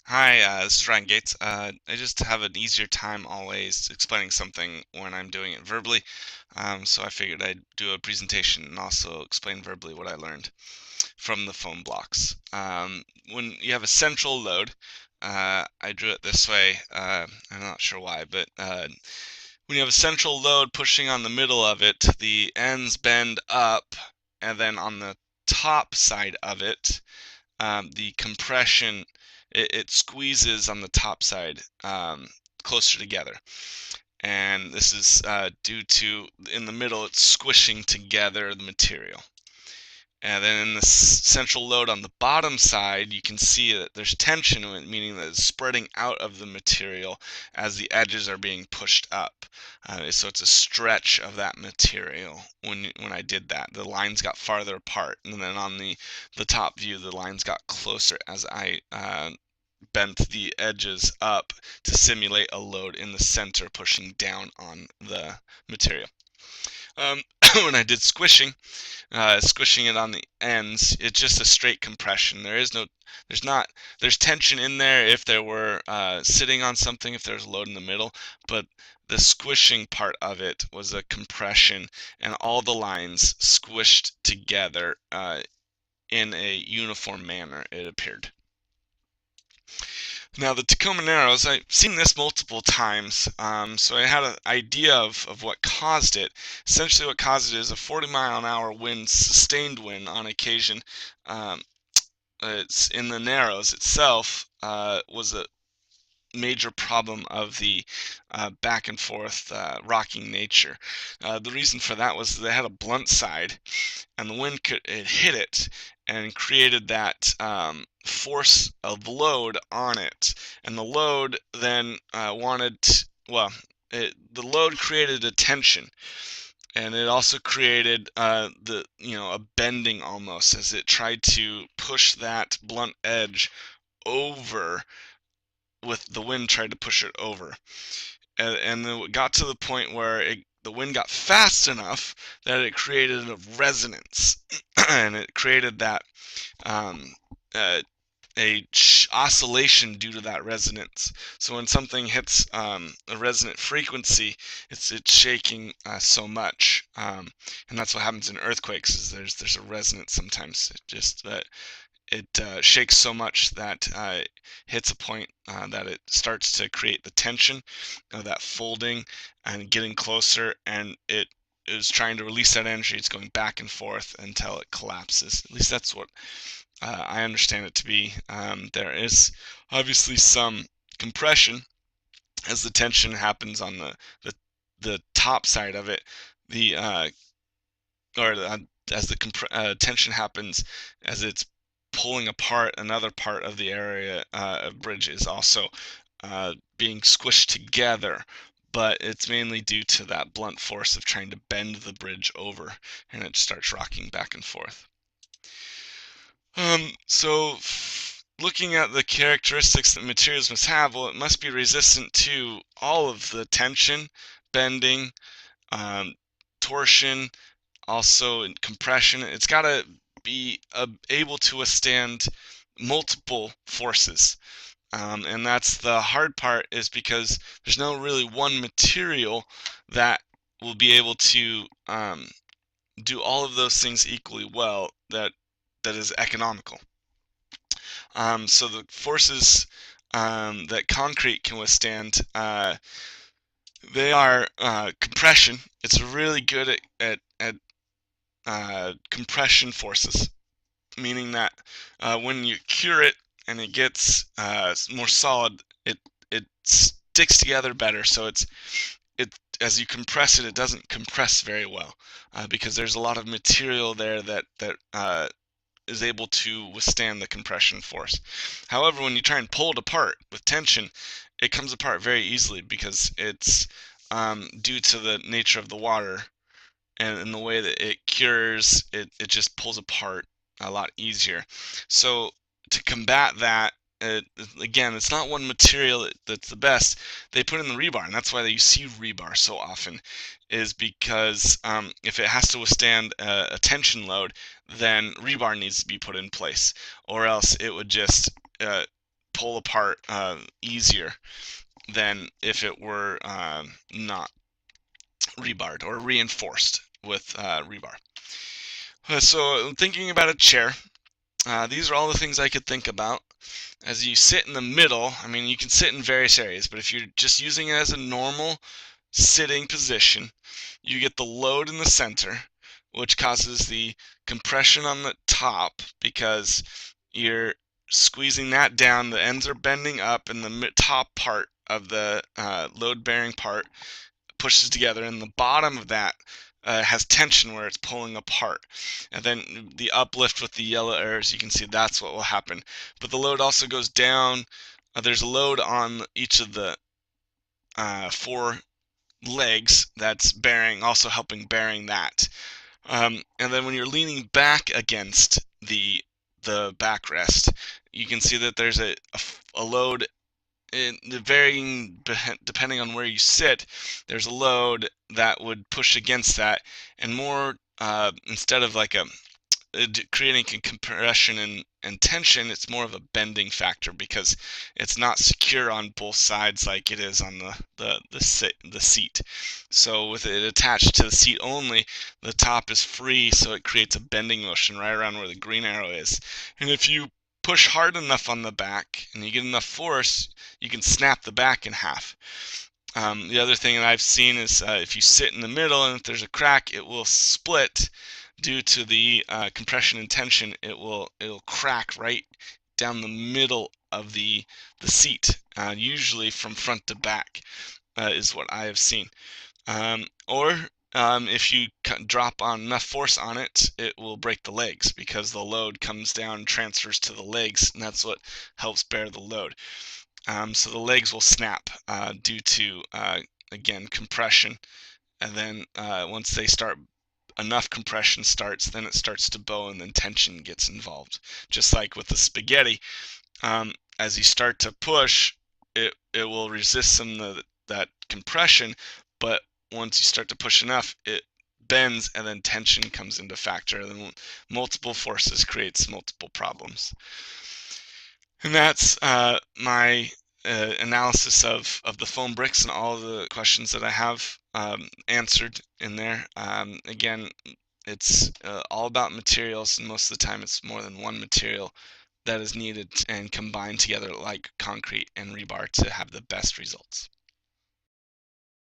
Hi, this is Ryan Gates. I just have an easier time always explaining something when I'm doing it verbally. So I figured I'd do a presentation and also explain verbally what I learned from the foam blocks. When you have a central load, I drew it this way. I'm not sure why, but when you have a central load pushing on the middle of it, the ends bend up, and then on the top side of it, the compression it squeezes on the top side closer together, and this is due to in the middle it's squishing together the material. And then in the central load on the bottom side, you can see that there's tension, meaning that it's spreading out of the material as the edges are being pushed up. So it's a stretch of that material. When I did that, the lines got farther apart, and then on the top view, the lines got closer as I bent the edges up to simulate a load in the center pushing down on the material. Um, when I did squishing it on the ends, it's just a straight compression. There's tension in there if there were sitting on something, if there's a load in the middle, but the squishing part of it was a compression, and all the lines squished together in a uniform manner, it appeared. Now, the Tacoma Narrows, I've seen this multiple times, so I had an idea of what caused it. Essentially, what caused it is a 40-mile-an-hour wind, sustained wind on occasion. Um, it's in the Narrows itself was a major problem of the back and forth rocking nature. The reason for that was they had a blunt side, and the wind it hit it and created that force of load on it, and the load then the load created a tension, and it also created a bending almost as it tried to push that blunt edge over with the wind tried to push it over. And then it got to the point where the wind got fast enough that it created a resonance, and it created that um, uh, oscillation due to that resonance. So when something hits a resonant frequency, it's shaking so much, and that's what happens in earthquakes. Is there's a resonance sometimes. It shakes so much that it hits a point that it starts to create the tension of that folding and getting closer, and it is trying to release that energy. It's going back and forth until it collapses. At least that's what I understand it to be. There is obviously some compression as the tension happens on the top side of it. The or as the tension happens as it's pulling apart another part of the area of bridge is also being squished together, but it's mainly due to that blunt force of trying to bend the bridge over, and it starts rocking back and forth. So looking at the characteristics that materials must have, well, it must be resistant to all of the tension, bending, um, torsion, also in compression. It's got to be able to withstand multiple forces. And that's the hard part, is because there's no really one material that will be able to do all of those things equally well that is economical. So the forces that concrete can withstand, they are compression. It's really good at compression forces, meaning that when you cure it and it gets more solid, it sticks together better. So it as you compress it, it doesn't compress very well because there's a lot of material there that is able to withstand the compression force. However, when you try and pull it apart with tension, it comes apart very easily because it's due to the nature of the water and in the way that it cures, it just pulls apart a lot easier. So to combat that, again, it's not one material that's the best. They put in the rebar, and that's why you see rebar so often, is because if it has to withstand a tension load, then rebar needs to be put in place, or else it would just pull apart easier than if it were not rebarred or reinforced with rebar. So thinking about a chair, these are all the things I could think about. As you sit in the middle, I mean, you can sit in various areas, but if you're just using it as a normal sitting position, you get the load in the center, which causes the compression on the top because you're squeezing that down. The ends are bending up, and the top part of the load-bearing part pushes together, and the bottom of that has tension where it's pulling apart. And then the uplift with the yellow arrows, you can see that's what will happen. But the load also goes down. There's a load on each of the 4 legs that's bearing, also helping bearing that. And then when you're leaning back against the backrest, you can see that there's a load varying depending on where you sit. There's a load that would push against that, and more instead of like creating compression and tension, it's more of a bending factor because it's not secure on both sides like it is on the seat. So with it attached to the seat only, the top is free, so it creates a bending motion right around where the green arrow is. And if you push hard enough on the back and you get enough force, you can snap the back in half. The other thing that I've seen is if you sit in the middle and if there's a crack, it will split due to the compression and tension. It'll crack right down the middle of the seat, usually from front to back, is what I have seen. Or if you drop on enough force on it, it will break the legs because the load comes down and transfers to the legs, and that's what helps bear the load. So the legs will snap due to, again, compression. And then once they start, enough compression starts, then it starts to bow and then tension gets involved. Just like with the spaghetti, as you start to push, it will resist some of that compression, but once you start to push enough, it bends and then tension comes into factor. And then multiple forces creates multiple problems. And that's my analysis of the foam bricks and all the questions that I have answered in there. Again, it's all about materials, and most of the time it's more than one material that is needed and combined together like concrete and rebar to have the best results.